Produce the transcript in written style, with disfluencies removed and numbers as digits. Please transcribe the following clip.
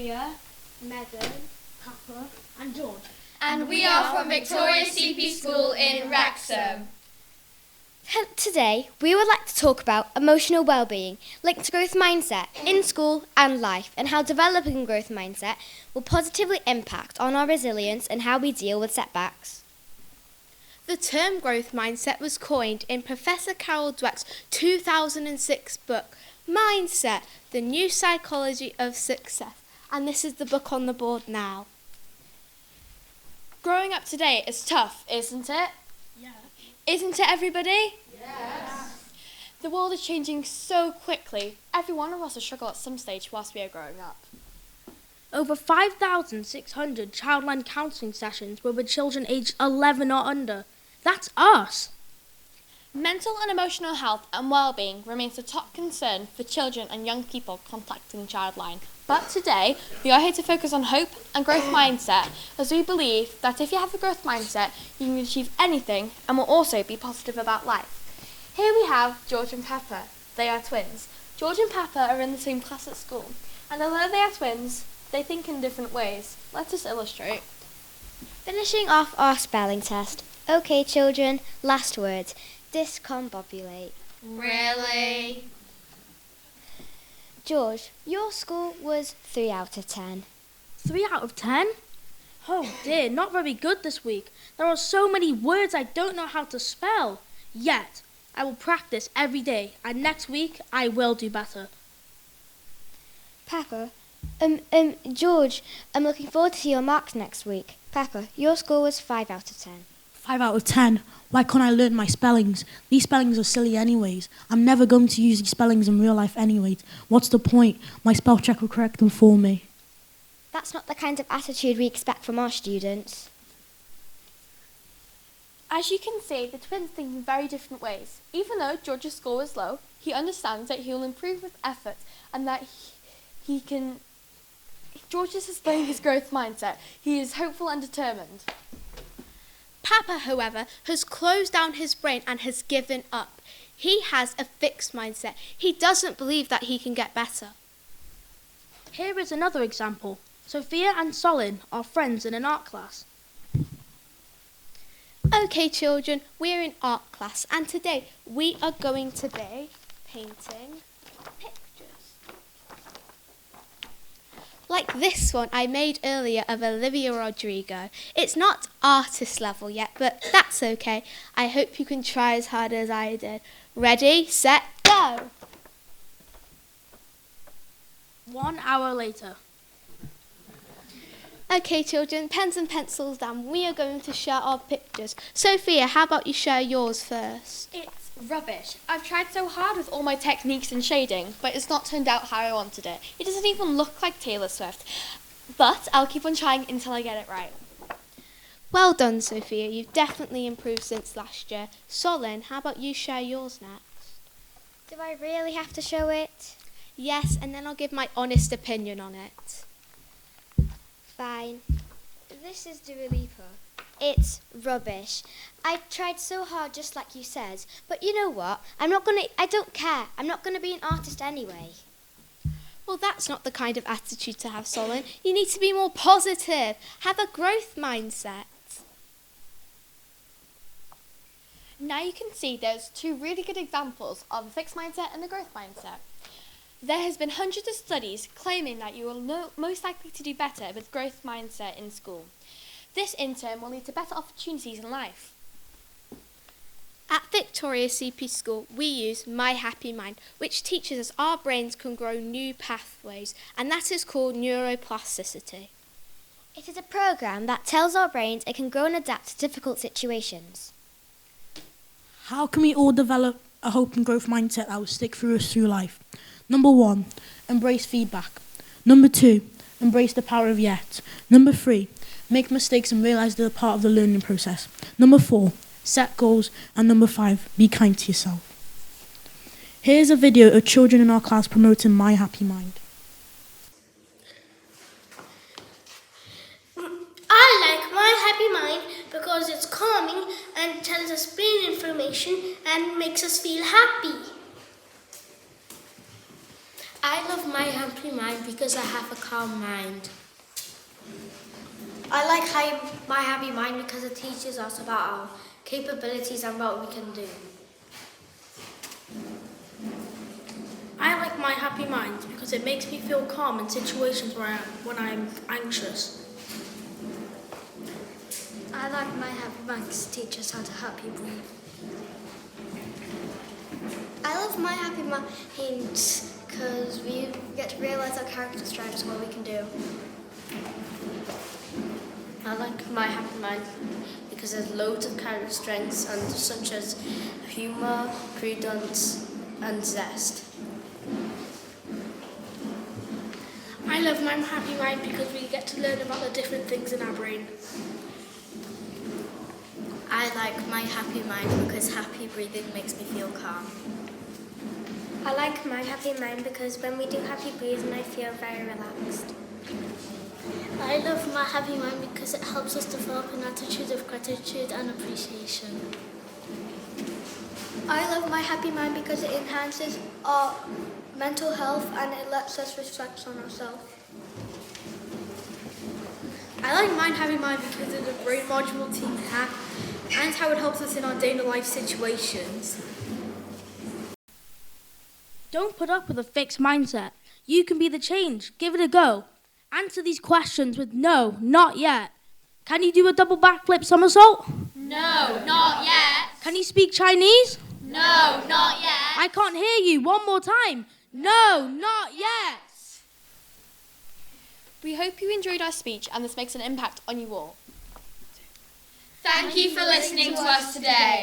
Julia, Megan, Papa and George. And we are from Victoria CP School in Wrecsam. Today, we would like to talk about emotional well-being linked to growth mindset in school and life, and how developing a growth mindset will positively impact on our resilience and how we deal with setbacks. The term growth mindset was coined in Professor Carol Dweck's 2006 book, Mindset, The New Psychology of Success. And this is the book on the board now. Growing up today is tough, isn't it? Yeah. Isn't it, everybody? Yes. The world is changing so quickly. Every one of us will struggle at some stage whilst we are growing up. Over 5,600 childline counselling sessions were with children aged 11 or under. That's us. Mental and emotional health and well-being remains the top concern for children and young people contacting Childline. But today, we are here to focus on hope and growth mindset, as we believe that if you have a growth mindset, you can achieve anything and will also be positive about life. Here we have George and Pepper. They are twins. George and Pepper are in the same class at school, and although they are twins, they think in different ways. Let us illustrate. Finishing off our spelling test. Okay, children, last words. Discombobulate. Really? George, your score was 3 out of 10. 3 out of 10? Oh dear, not very good this week. There are so many words I don't know how to spell. Yet, I will practice every day, and next week I will do better. Pepper, George, I'm looking forward to see your marks next week. Pepper, your score was 5 out of 10. 5 out of 10. Why can't I learn my spellings? These spellings are silly anyways. I'm never going to use these spellings in real life anyways. What's the point? My spell check will correct them for me. That's not the kind of attitude we expect from our students. As you can see, the twins think in very different ways. Even though George's score was low, he understands that he will improve with effort and that he can... George is displaying his growth mindset. He is hopeful and determined. Papa, however, has closed down his brain and has given up. He has a fixed mindset. He doesn't believe that he can get better. Here is another example. Sophia and Solin are friends in an art class. Okay, children, we're in art class, and today we are going to be painting pictures. Like this one I made earlier of Olivia Rodrigo. It's not artist level yet, but that's okay. I hope you can try as hard as I did. Ready, set, go! 1 hour later. Okay, children, pens and pencils down. We are going to share our pictures. Sophia, how about you share yours first? It's rubbish. I've tried so hard with all my techniques and shading, But it's not turned out how I wanted it. It doesn't even look like Taylor Swift. But I'll keep on trying until I get it right. Well done, Sophia. You've definitely improved since last year. Solin, how about you share yours next? Do I really have to show it? Yes, and then I'll give my honest opinion on it. Fine. This is Dua Lipa. It's rubbish. I tried so hard, just like you said. But you know what? I don't care. I'm not going to be an artist anyway. Well, that's not the kind of attitude to have, Solin. You need to be more positive. Have a growth mindset. Now you can see there's 2 really good examples of a fixed mindset and a growth mindset. There has been hundreds of studies claiming that you will most likely to do better with growth mindset in school. This in turn will lead to better opportunities in life. At Victoria CP School, we use My Happy Mind, which teaches us our brains can grow new pathways, and that is called neuroplasticity. It is a program that tells our brains it can grow and adapt to difficult situations. How can we all develop a hope and growth mindset that will stick through us through life? Number 1, embrace feedback. Number 2, embrace the power of yet. Number 3, make mistakes and realise they're part of the learning process. Number 4, set goals. And number 5, be kind to yourself. Here's a video of children in our class promoting My Happy Mind. I like My Happy Mind because it's calming and tells us brain information and makes us feel happy. I love my happy mind because I have a calm mind. I like my happy mind because it teaches us about our capabilities and what we can do. I like my happy mind because it makes me feel calm in situations when I'm anxious. I like my happy mind because it teaches us how to happy breathe. I love my happy mind because we get to realise our character strengths and what we can do. I like my happy mind because there's loads of character strengths and such as humour, prudence and zest. I love my happy mind because we get to learn about the different things in our brain. I like my happy mind because happy breathing makes me feel calm. I like my happy mind because when we do happy breathing, I feel very relaxed. I love my happy mind because it helps us develop an attitude of gratitude and appreciation. I love my happy mind because it enhances our mental health and it lets us reflect on ourselves. I like my happy mind because of the brain module team hack and how it helps us in our daily life situations. Don't put up with a fixed mindset. You can be the change. Give it a go. Answer these questions with no, not yet. Can you do a double backflip somersault? No, not yet. Can you speak Chinese? No, not yet. I can't hear you. One more time. No, not yet. We hope you enjoyed our speech and this makes an impact on you all. Thank you for listening to us today.